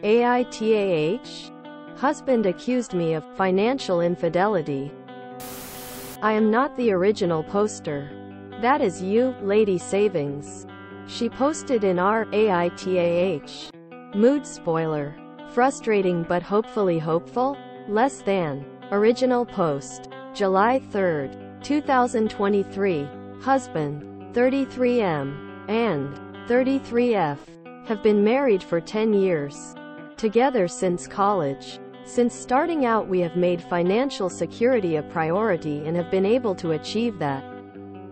AITAH? Husband accused me of financial infidelity. I am not the original poster. That is you, Lady Savings. She posted in our AITAH. Mood spoiler. Frustrating but hopefully hopeful? Less than. Original post. July 3rd, 2023. Husband, 33M, and 33F, have been married for 10 years. Together since college. Since starting out we have made financial security a priority and have been able to achieve that.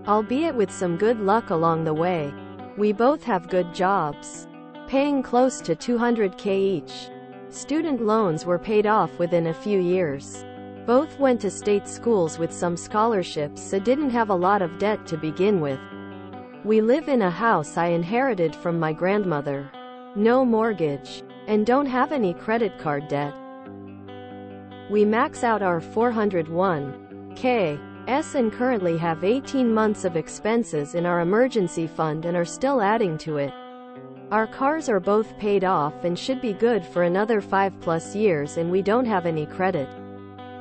Albeit with some good luck along the way. We both have good jobs. Paying close to $200K each. Student loans were paid off within a few years. Both went to state schools with some scholarships, so didn't have a lot of debt to begin with. We live in a house I inherited from my grandmother. No mortgage. And don't have any credit card debt. We max out our 401(k) and currently have 18 months of expenses in our emergency fund and are still adding to it. Our cars are both paid off and should be good for another 5+ years, and we don't have any credit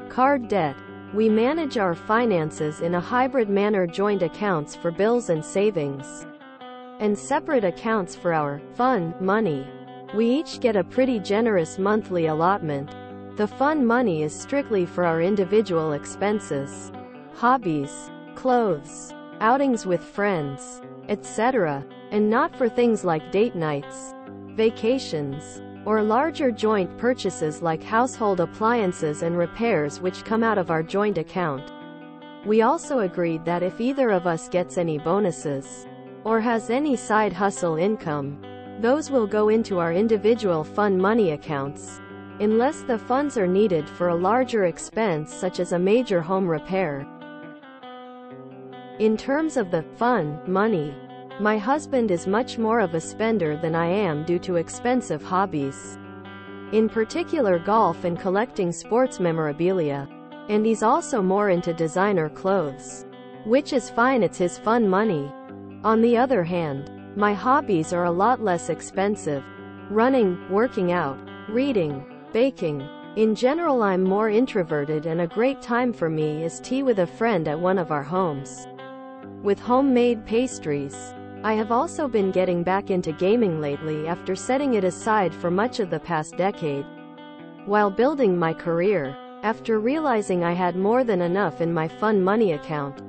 card debt. We manage our finances in a hybrid manner: joint accounts for bills and savings, and separate accounts for our fun money. We each get a pretty generous monthly allotment. The fun money is strictly for our individual expenses, hobbies, clothes, outings with friends, etc., and not for things like date nights, vacations, or larger joint purchases like household appliances and repairs, which come out of our joint account. We also agreed that if either of us gets any bonuses, or has any side hustle income, those will go into our individual fun money accounts, unless the funds are needed for a larger expense such as a major home repair. In terms of the fun money, my husband is much more of a spender than I am due to expensive hobbies. In particular golf and collecting sports memorabilia. And he's also more into designer clothes. Which is fine, it's his fun money. On the other hand, my hobbies are a lot less expensive. Running, working out, reading, baking. In general I'm more introverted, and a great time for me is tea with a friend at one of our homes. With homemade pastries. I have also been getting back into gaming lately after setting it aside for much of the past decade. While building my career, after realizing I had more than enough in my fun money account,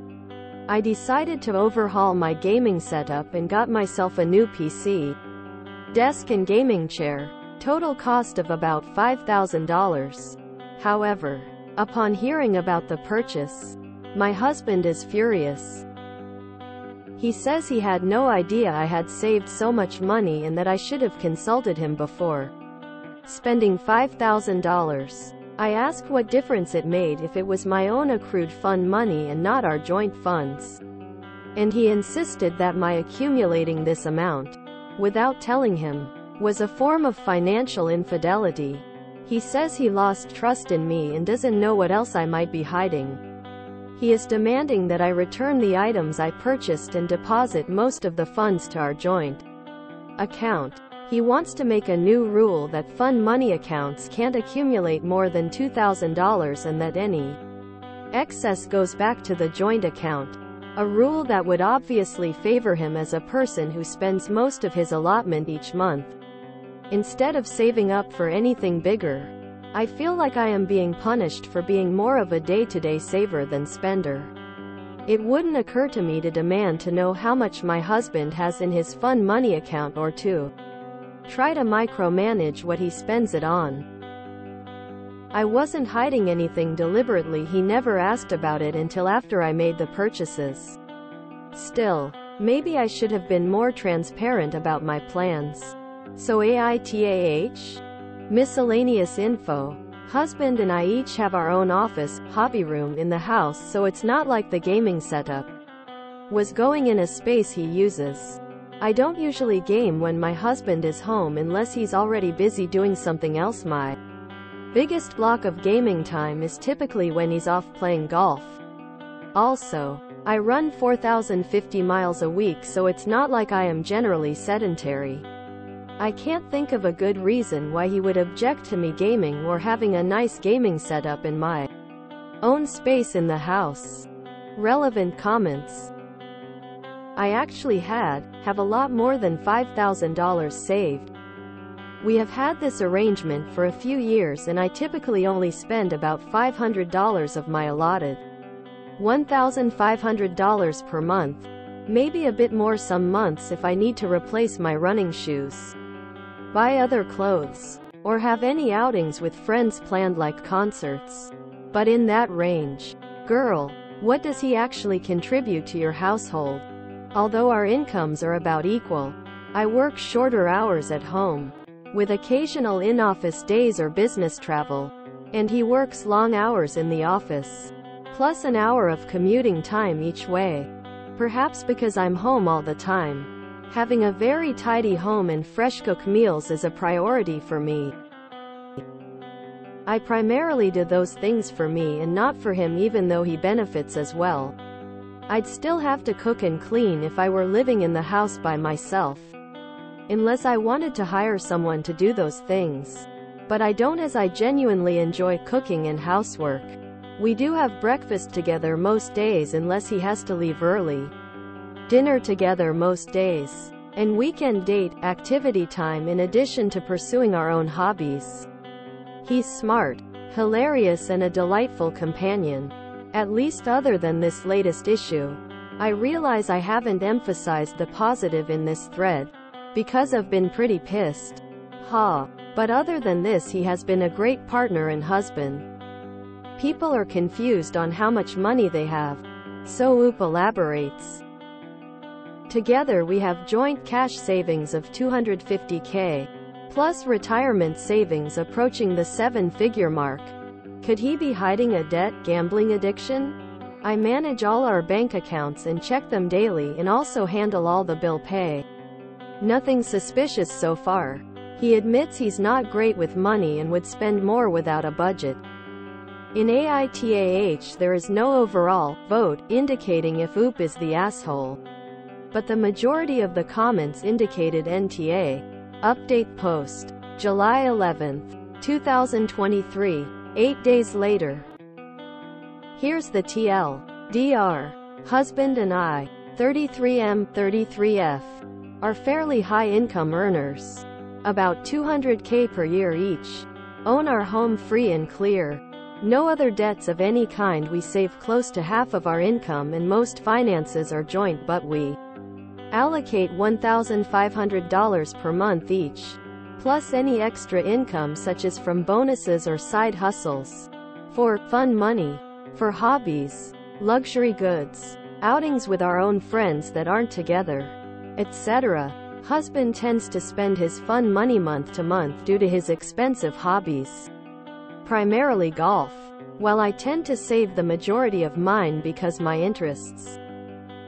I decided to overhaul my gaming setup and got myself a new PC, desk and gaming chair, total cost of about $5,000. However, upon hearing about the purchase, my husband is furious. He says he had no idea I had saved so much money and that I should have consulted him before spending $5,000. I asked what difference it made if it was my own accrued fun money and not our joint funds. And he insisted that my accumulating this amount, without telling him, was a form of financial infidelity. He says he lost trust in me and doesn't know what else I might be hiding. He is demanding that I return the items I purchased and deposit most of the funds to our joint account. He wants to make a new rule that fun money accounts can't accumulate more than $2,000 and that any excess goes back to the joint account. A rule that would obviously favor him as a person who spends most of his allotment each month, instead of saving up for anything bigger. I feel like I am being punished for being more of a day-to-day saver than spender. It wouldn't occur to me to demand to know how much my husband has in his fun money account or to try to micromanage what he spends it on. I wasn't hiding anything deliberately. He never asked about it until after I made the purchases. Still, maybe I should have been more transparent about my plans. So AITAH? Miscellaneous info. Husband and I each have our own office, hobby room in the house, so it's not like the gaming setup was going in a space he uses. I don't usually game when my husband is home unless he's already busy doing something else. My biggest block of gaming time is typically when he's off playing golf. Also, I run 4,050 miles a week, so it's not like I am generally sedentary. I can't think of a good reason why he would object to me gaming or having a nice gaming setup in my own space in the house. Relevant comments. I actually have a lot more than $5,000 saved. We have had this arrangement for a few years and I typically only spend about $500 of my allotted $1,500 per month. Maybe a bit more some months if I need to replace my running shoes, buy other clothes, or have any outings with friends planned like concerts. But in that range. Girl, what does he actually contribute to your household? Although our incomes are about equal, I work shorter hours at home, with occasional in-office days or business travel, and he works long hours in the office, plus an hour of commuting time each way. Perhaps because I'm home all the time, having a very tidy home and fresh cooked meals is a priority for me. I primarily do those things for me and not for him, even though he benefits as well. I'd still have to cook and clean if I were living in the house by myself, unless I wanted to hire someone to do those things. But I don't, as I genuinely enjoy cooking and housework. We do have breakfast together most days unless he has to leave early, dinner together most days, and weekend date, activity time in addition to pursuing our own hobbies. He's smart, hilarious and a delightful companion. At least other than this latest issue. I realize I haven't emphasized the positive in this thread, because I've been pretty pissed. But other than this, he has been a great partner and husband. People are confused on how much money they have. So Oop elaborates. Together we have joint cash savings of $250K, plus retirement savings approaching the 7-figure mark. Could he be hiding a debt, gambling addiction? I manage all our bank accounts and check them daily and also handle all the bill pay. Nothing suspicious so far. He admits he's not great with money and would spend more without a budget. In AITAH there is no overall vote indicating if Oop is the asshole, but the majority of the comments indicated NTA. Update post. July 11, 2023. 8 days later. Here's the TLDR. Husband and I, 33M, 33F, are fairly high income earners. About $200K per year each. Own our home free and clear. No other debts of any kind. We save close to half of our income and most finances are joint, but we allocate $1,500 per month each, plus any extra income such as from bonuses or side hustles, for fun money, for hobbies, luxury goods, outings with our own friends that aren't together, etc. Husband tends to spend his fun money month to month due to his expensive hobbies, primarily golf, while I tend to save the majority of mine because my interests,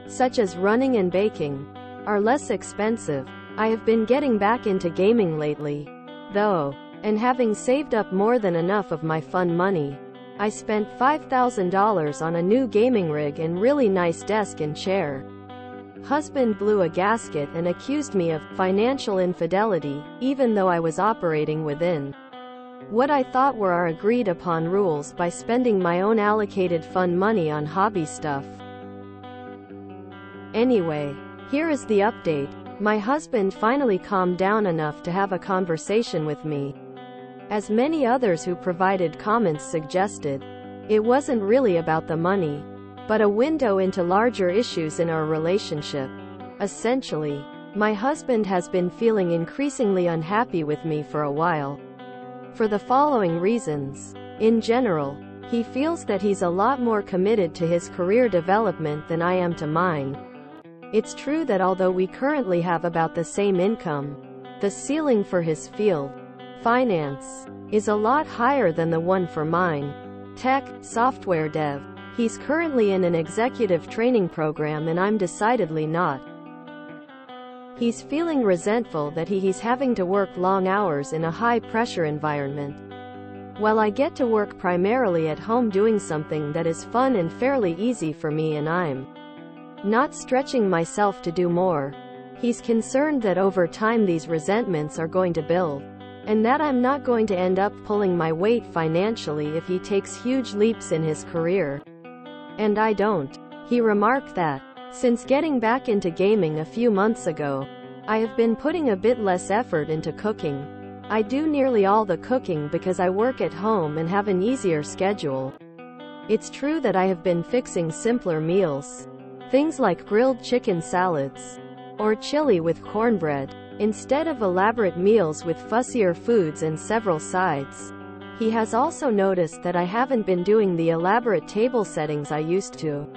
such as running and baking, are less expensive. I have been getting back into gaming lately, though, and having saved up more than enough of my fun money, I spent $5,000 on a new gaming rig and really nice desk and chair. Husband blew a gasket and accused me of financial infidelity, even though I was operating within what I thought were our agreed upon rules by spending my own allocated fun money on hobby stuff. Anyway, here is the update. My husband finally calmed down enough to have a conversation with me. As many others who provided comments suggested, it wasn't really about the money, but a window into larger issues in our relationship. Essentially, my husband has been feeling increasingly unhappy with me for a while. For the following reasons. In general, he feels that he's a lot more committed to his career development than I am to mine. It's true that although we currently have about the same income, the ceiling for his field, finance, is a lot higher than the one for mine. Tech, software dev. He's currently in an executive training program and I'm decidedly not. He's feeling resentful that he's having to work long hours in a high-pressure environment, while I get to work primarily at home doing something that is fun and fairly easy for me, and I'm not stretching myself to do more. He's concerned that over time these resentments are going to build, and that I'm not going to end up pulling my weight financially if he takes huge leaps in his career. And I don't. He remarked that, since getting back into gaming a few months ago, I have been putting a bit less effort into cooking. I do nearly all the cooking because I work at home and have an easier schedule. It's true that I have been fixing simpler meals. Things like grilled chicken salads, or chili with cornbread, instead of elaborate meals with fussier foods and several sides. He has also noticed that I haven't been doing the elaborate table settings I used to,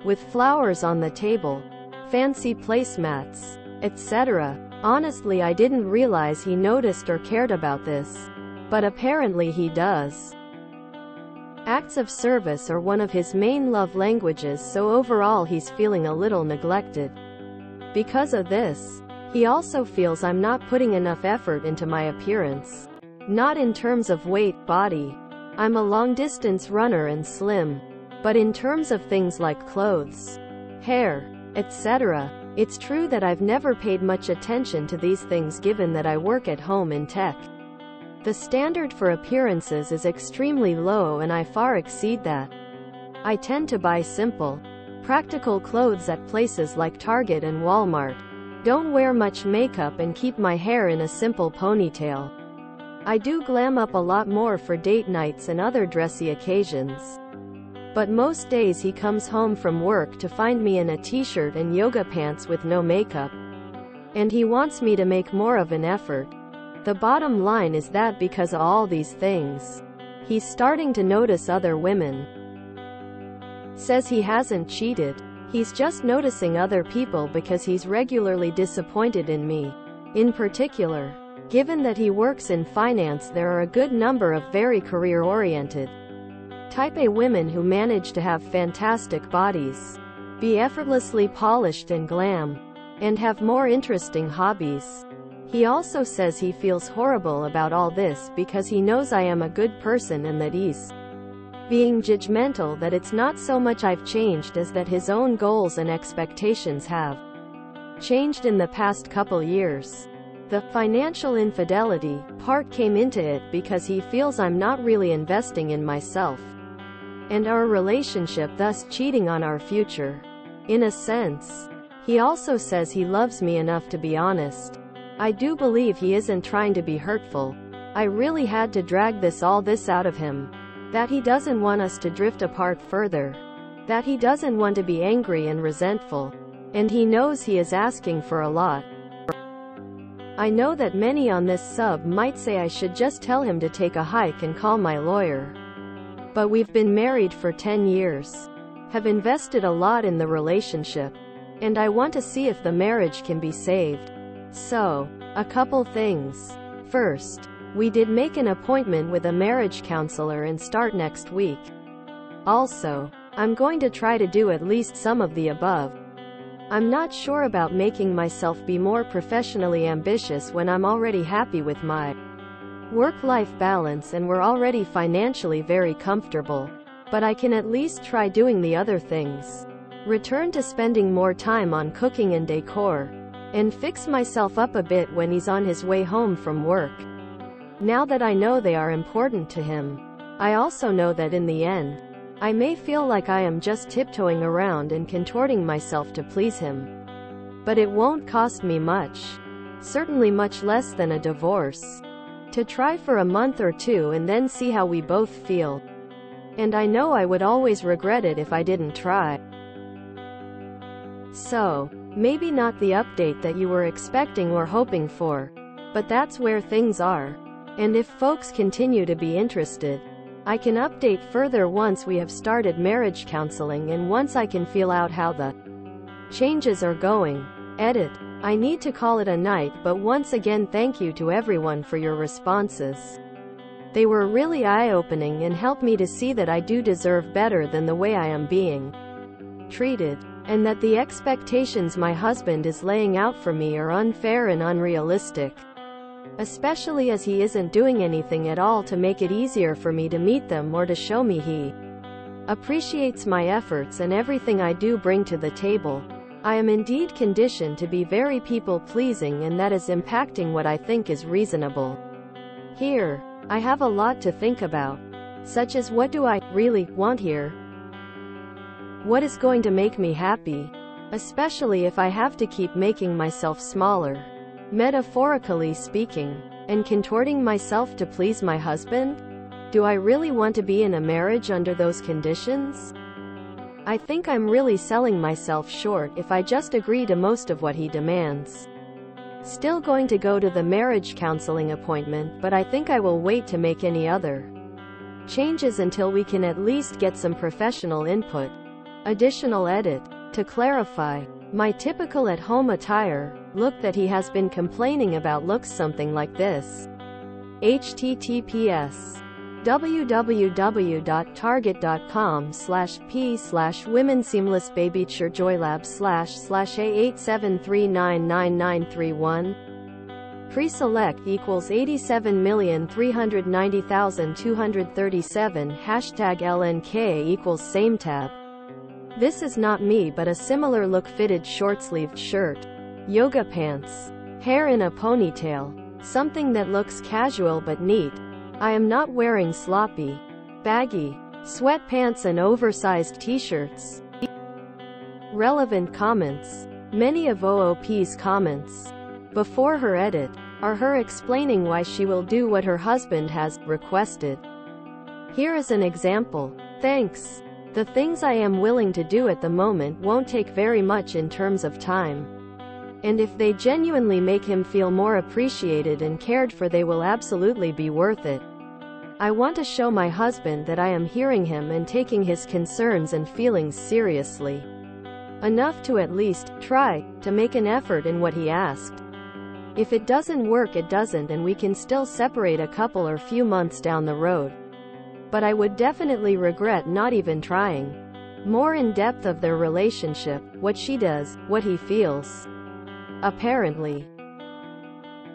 with flowers on the table, fancy placemats, etc. Honestly, I didn't realize he noticed or cared about this, but apparently he does. Acts of service are one of his main love languages, so overall he's feeling a little neglected. Because of this, he also feels I'm not putting enough effort into my appearance. Not in terms of weight, body. I'm a long-distance runner and slim. But in terms of things like clothes, hair, etc. It's true that I've never paid much attention to these things given that I work at home in tech. The standard for appearances is extremely low and I far exceed that. I tend to buy simple, practical clothes at places like Target and Walmart. Don't wear much makeup and keep my hair in a simple ponytail. I do glam up a lot more for date nights and other dressy occasions. But most days he comes home from work to find me in a t-shirt and yoga pants with no makeup. And he wants me to make more of an effort. The bottom line is that because of all these things, he's starting to notice other women. Says he hasn't cheated. He's just noticing other people because he's regularly disappointed in me. In particular, given that he works in finance, there are a good number of very career-oriented Type A women who manage to have fantastic bodies, be effortlessly polished and glam, and have more interesting hobbies. He also says he feels horrible about all this because he knows I am a good person and that he's being judgmental, that it's not so much I've changed as that his own goals and expectations have changed in the past couple years. The financial infidelity part came into it because he feels I'm not really investing in myself and our relationship, thus cheating on our future. In a sense, he also says he loves me enough to be honest. I do believe he isn't trying to be hurtful. I really had to drag all this out of him. That he doesn't want us to drift apart further. That he doesn't want to be angry and resentful. And he knows he is asking for a lot. I know that many on this sub might say I should just tell him to take a hike and call my lawyer. But we've been married for 10 years. Have invested a lot in the relationship. And I want to see if the marriage can be saved. So, a couple things. First, we did make an appointment with a marriage counselor and start next week. Also, I'm going to try to do at least some of the above. I'm not sure about making myself be more professionally ambitious when I'm already happy with my work-life balance and we're already financially very comfortable. But I can at least try doing the other things. Return to spending more time on cooking and decor. And fix myself up a bit when he's on his way home from work. Now that I know they are important to him, I also know that in the end, I may feel like I am just tiptoeing around and contorting myself to please him. But it won't cost me much. Certainly much less than a divorce. To try for a month or two and then see how we both feel. And I know I would always regret it if I didn't try. So, maybe not the update that you were expecting or hoping for. But that's where things are. And if folks continue to be interested, I can update further once we have started marriage counseling and once I can feel out how the changes are going. Edit. I need to call it a night, but once again thank you to everyone for your responses. They were really eye-opening and helped me to see that I do deserve better than the way I am being treated, and that the expectations my husband is laying out for me are unfair and unrealistic. Especially as he isn't doing anything at all to make it easier for me to meet them or to show me he appreciates my efforts and everything I do bring to the table. I am indeed conditioned to be very people-pleasing, and that is impacting what I think is reasonable. Here, I have a lot to think about, such as what do I really want here? What is going to make me happy? Especially if I have to keep making myself smaller, metaphorically speaking, and contorting myself to please my husband? Do I really want to be in a marriage under those conditions? I think I'm really selling myself short if I just agree to most of what he demands. Still going to go to the marriage counseling appointment, but I think I will wait to make any other changes until we can at least get some professional input. Additional edit. To clarify, my typical at-home attire look that he has been complaining about looks something like this. https www.target.com/p/womenseamlessbabychurchjoylab/A87399931 Pre-select equals 87,390,237 #LNK equals same tab. This is not me, but a similar look: fitted short-sleeved shirt, yoga pants, hair in a ponytail, something that looks casual but neat. I am not wearing sloppy, baggy sweatpants and oversized t-shirts. Relevant comments. Many of OOP's comments before her edit are her explaining why she will do what her husband has requested. Here is an example. Thanks. The things I am willing to do at the moment won't take very much in terms of time. And if they genuinely make him feel more appreciated and cared for, they will absolutely be worth it. I want to show my husband that I am hearing him and taking his concerns and feelings seriously. Enough to at least try to make an effort in what he asked. If it doesn't work, it doesn't, and we can still separate a couple or few months down the road. But I would definitely regret not even trying. More in depth of their relationship, what she does, what he feels. Apparently.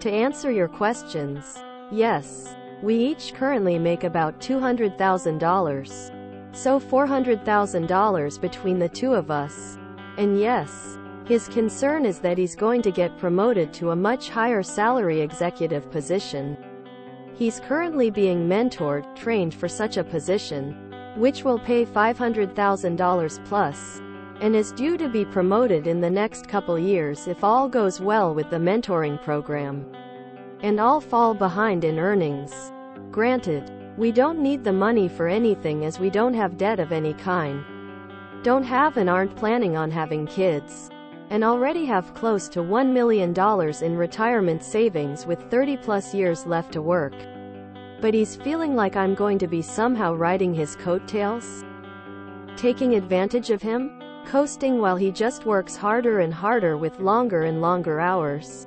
To answer your questions, yes. We each currently make about $200,000. So $400,000 between the two of us. And yes, his concern is that he's going to get promoted to a much higher salary executive position. He's currently being mentored, trained for such a position, which will pay $500,000 plus, and is due to be promoted in the next couple years if all goes well with the mentoring program. And all fall behind in earnings. Granted, we don't need the money for anything as we don't have debt of any kind. Don't have and aren't planning on having kids. And already have close to $1 million in retirement savings with 30 plus years left to work. But he's feeling like I'm going to be somehow riding his coattails? Taking advantage of him? Coasting while he just works harder and harder with longer and longer hours.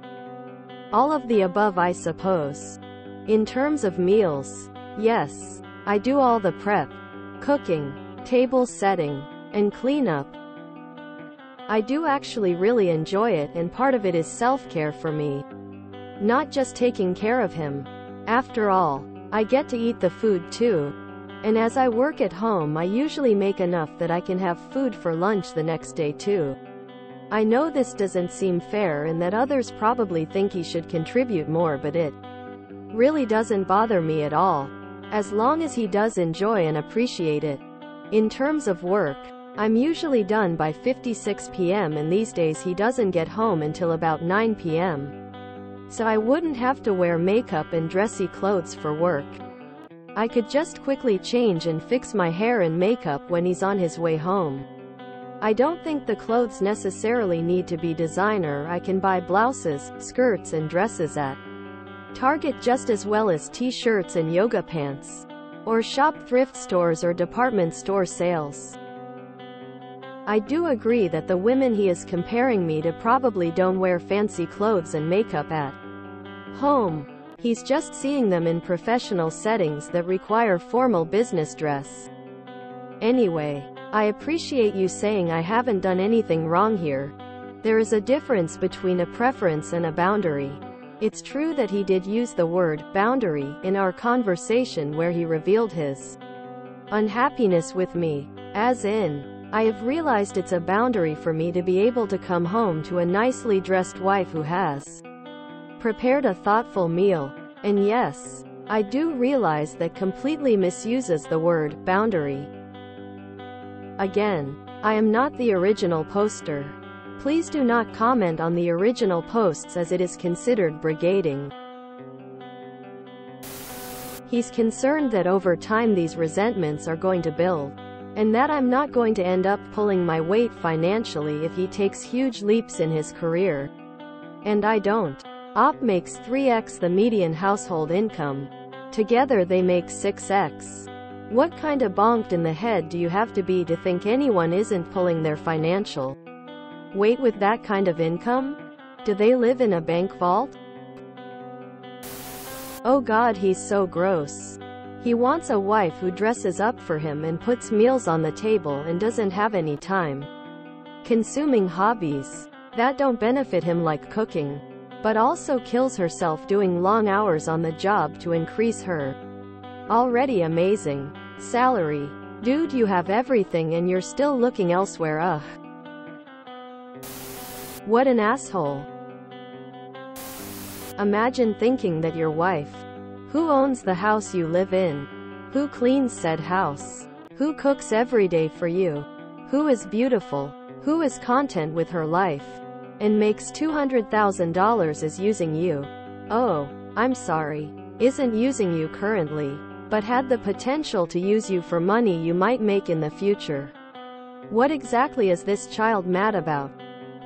All of the above, I suppose. In terms of meals, yes, I do all the prep, cooking, table setting, and cleanup. I do actually really enjoy it, and part of it is self-care for me. Not just taking care of him. After all, I get to eat the food too. And as I work at home, I usually make enough that I can have food for lunch the next day too. I know this doesn't seem fair and that others probably think he should contribute more, but it really doesn't bother me at all, as long as he does enjoy and appreciate it. In terms of work, I'm usually done by 5:56 p.m. and these days he doesn't get home until about 9 p.m. So I wouldn't have to wear makeup and dressy clothes for work. I could just quickly change and fix my hair and makeup when he's on his way home. I don't think the clothes necessarily need to be designer. I can buy blouses, skirts and dresses at Target just as well as t-shirts and yoga pants. Or shop thrift stores or department store sales. I do agree that the women he is comparing me to probably don't wear fancy clothes and makeup at home. He's just seeing them in professional settings that require formal business dress. Anyway, I appreciate you saying I haven't done anything wrong here. There is a difference between a preference and a boundary. It's true that he did use the word boundary in our conversation where he revealed his unhappiness with me, as in, I have realized it's a boundary for me to be able to come home to a nicely dressed wife who has prepared a thoughtful meal. And yes, I do realize that completely misuses the word boundary. Again, I am not the original poster. Please do not comment on the original posts as it is considered brigading. He's concerned that over time these resentments are going to build, and that I'm not going to end up pulling my weight financially if he takes huge leaps in his career. And I don't. Op makes 3x the median household income. Together they make 6x. What kind of bonked in the head do you have to be to think anyone isn't pulling their financial weight with that kind of income? Do they live in a bank vault? Oh God, he's so gross. He wants a wife who dresses up for him and puts meals on the table and doesn't have any time consuming hobbies that don't benefit him like cooking, but also kills herself doing long hours on the job to increase her already amazing salary. Dude, you have everything and you're still looking elsewhere. Ugh. What an asshole. Imagine thinking that your wife, who owns the house you live in, who cleans said house, who cooks every day for you, who is beautiful, who is content with her life, and makes $200,000 is using you. Oh, I'm sorry. Isn't using you currently, but had the potential to use you for money you might make in the future. What exactly is this child mad about?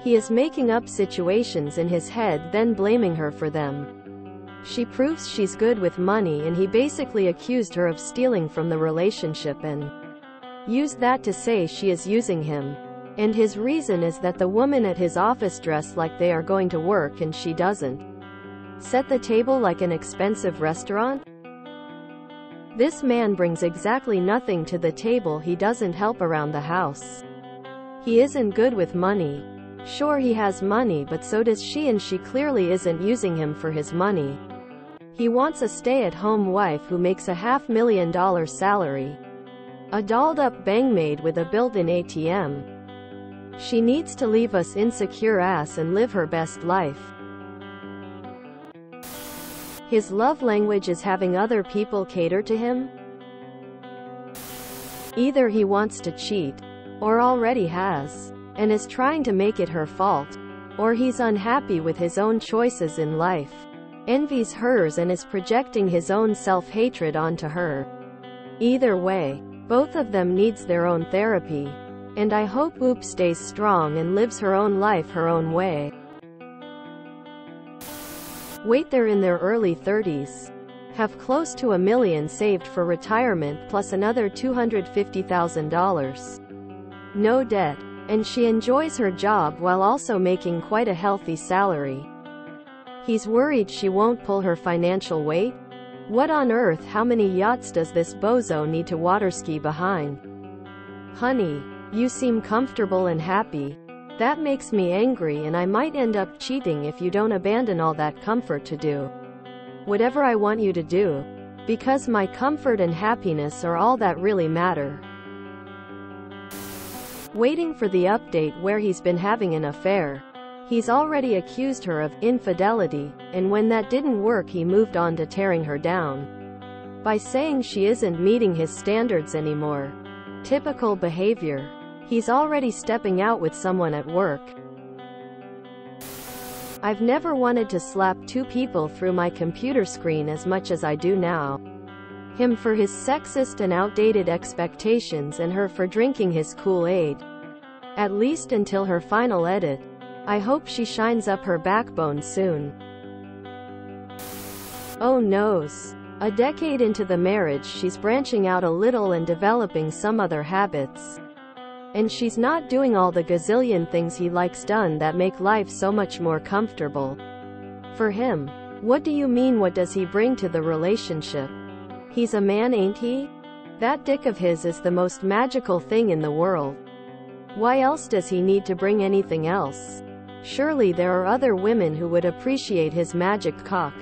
He is making up situations in his head, then blaming her for them. She proves she's good with money, and he basically accused her of stealing from the relationship and used that to say she is using him. And his reason is that the woman at his office dress like they are going to work and she doesn't set the table like an expensive restaurant. This man brings exactly nothing to the table. He doesn't help around the house. He isn't good with money. Sure, he has money, but so does she, and she clearly isn't using him for his money. He wants a stay-at-home wife who makes $500,000 salary, a dolled-up bangmaid with a built-in ATM. She needs to leave us insecure ass and live her best life. His love language is having other people cater to him? Either he wants to cheat, or already has, and is trying to make it her fault, or he's unhappy with his own choices in life, envies hers, and is projecting his own self-hatred onto her. Either way, both of them needs their own therapy, and I hope Oop stays strong and lives her own life her own way. Wait, they're in their early 30s, have close to $1 million saved for retirement plus another $250,000. No debt. And she enjoys her job while also making quite a healthy salary. He's worried she won't pull her financial weight? What on earth? How many yachts does this bozo need to waterski behind? Honey, you seem comfortable and happy. That makes me angry, and I might end up cheating if you don't abandon all that comfort to do whatever I want you to do, because my comfort and happiness are all that really matter. Waiting for the update where he's been having an affair. He's already accused her of infidelity, and when that didn't work he moved on to tearing her down by saying she isn't meeting his standards anymore. Typical behavior. He's already stepping out with someone at work. I've never wanted to slap two people through my computer screen as much as I do now. Him for his sexist and outdated expectations, and her for drinking his Kool-Aid. At least until her final edit. I hope she shines up her backbone soon. Oh noes. A decade into the marriage she's branching out a little and developing some other habits. And she's not doing all the gazillion things he likes done that make life so much more comfortable for him. What do you mean? What does he bring to the relationship? He's a man, ain't he? That dick of his is the most magical thing in the world. Why else does he need to bring anything else? Surely there are other women who would appreciate his magic cock.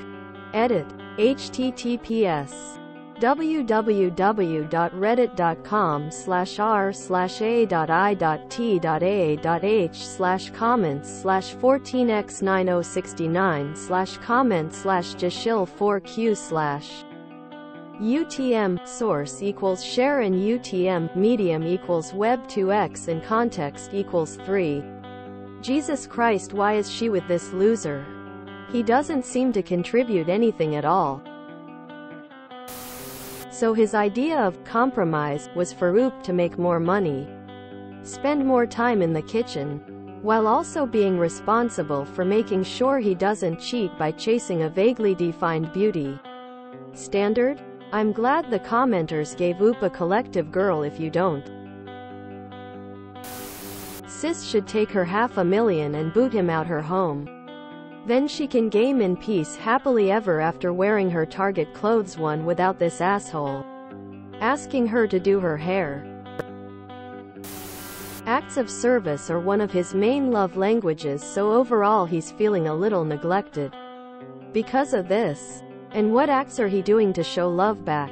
Edit. HTTPS. www.reddit.com/r/a.i.t.a-h/comments/14x906 UTM source equals share and UTM medium equals web 2x and context equals 3. Jesus Christ, why is she with this loser? He doesn't seem to contribute anything at all. So his idea of compromise was for Oop to make more money, spend more time in the kitchen, while also being responsible for making sure he doesn't cheat by chasing a vaguely defined beauty standard. I'm glad the commenters gave Oop a collective girl. If you don't, sis should take her $500,000 and boot him out her home. Then she can game in peace happily ever after wearing her Target clothes one without this asshole asking her to do her hair. Acts of service are one of his main love languages, so overall he's feeling a little neglected because of this. And what acts are he doing to show love back?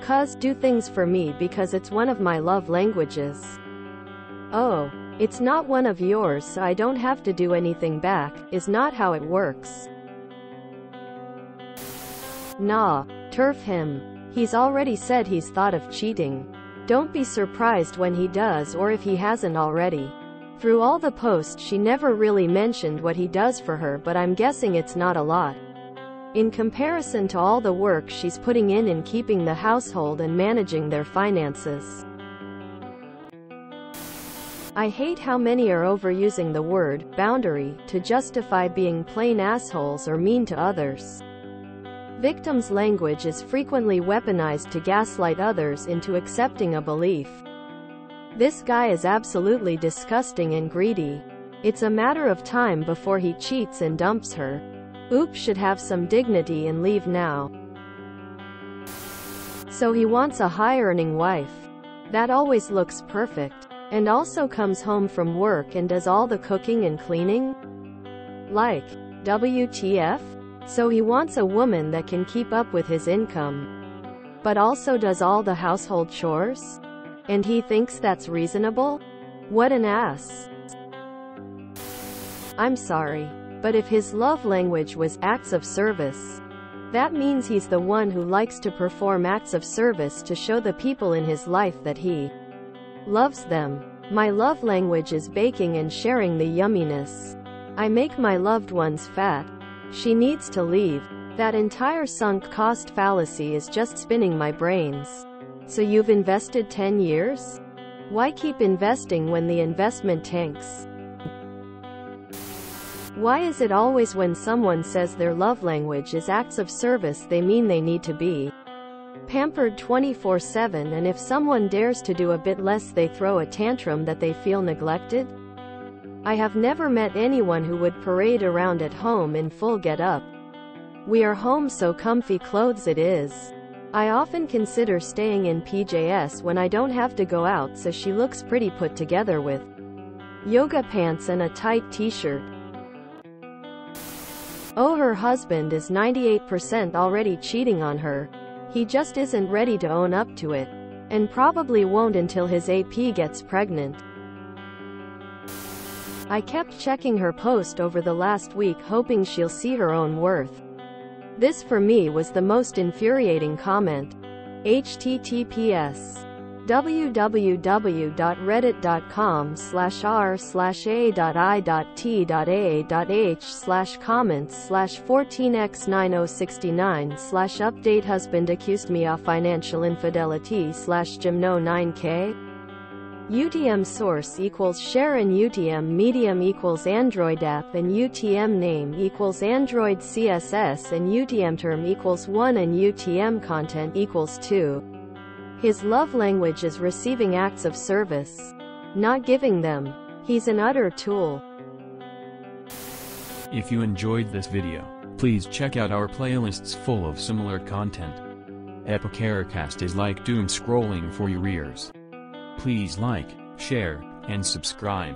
"Cuz, do things for me because it's one of my love languages." Oh, it's not one of yours, so I don't have to do anything back, is not how it works. Nah, turf him. He's already said he's thought of cheating. Don't be surprised when he does, or if he hasn't already. Through all the posts she never really mentioned what he does for her, but I'm guessing it's not a lot in comparison to all the work she's putting in keeping the household and managing their finances. I hate how many are overusing the word boundary to justify being plain assholes or mean to others. Victims' language is frequently weaponized to gaslight others into accepting a belief. This guy is absolutely disgusting and greedy. It's a matter of time before he cheats and dumps her. Oop should have some dignity and leave now. So he wants a high-earning wife that always looks perfect, and also comes home from work and does all the cooking and cleaning? Like, WTF? So he wants a woman that can keep up with his income, but also does all the household chores? And he thinks that's reasonable? What an ass. I'm sorry, but if his love language was acts of service, that means he's the one who likes to perform acts of service to show the people in his life that he loves them. My love language is baking and sharing the yumminess. I make my loved ones fat. She needs to leave. That entire sunk cost fallacy is just spinning my brains. So you've invested 10 years? Why keep investing when the investment tanks? Why is it always when someone says their love language is acts of service they mean they need to be pampered 24/7, and if someone dares to do a bit less they throw a tantrum that they feel neglected? I have never met anyone who would parade around at home in full get-up. We are home, so comfy clothes it is. I often consider staying in PJs when I don't have to go out, so she looks pretty put together with yoga pants and a tight t-shirt. Oh, her husband is 98% already cheating on her. He just isn't ready to own up to it, and probably won't until his AP gets pregnant. I kept checking her post over the last week hoping she'll see her own worth. This for me was the most infuriating comment. https://reddit.com/r/a.i.t.a-h/comments/14x9069/update husband accused me of financial infidelity/Gymno9k. UTM source equals share and UTM medium equals Android app and UTM name equals Android CSS and UTM term equals 1 and UTM content equals 2. His love language is receiving acts of service, not giving them. He's an utter tool. If you enjoyed this video, please check out our playlists full of similar content. AITAH is like doom scrolling for your ears. Please like, share, and subscribe.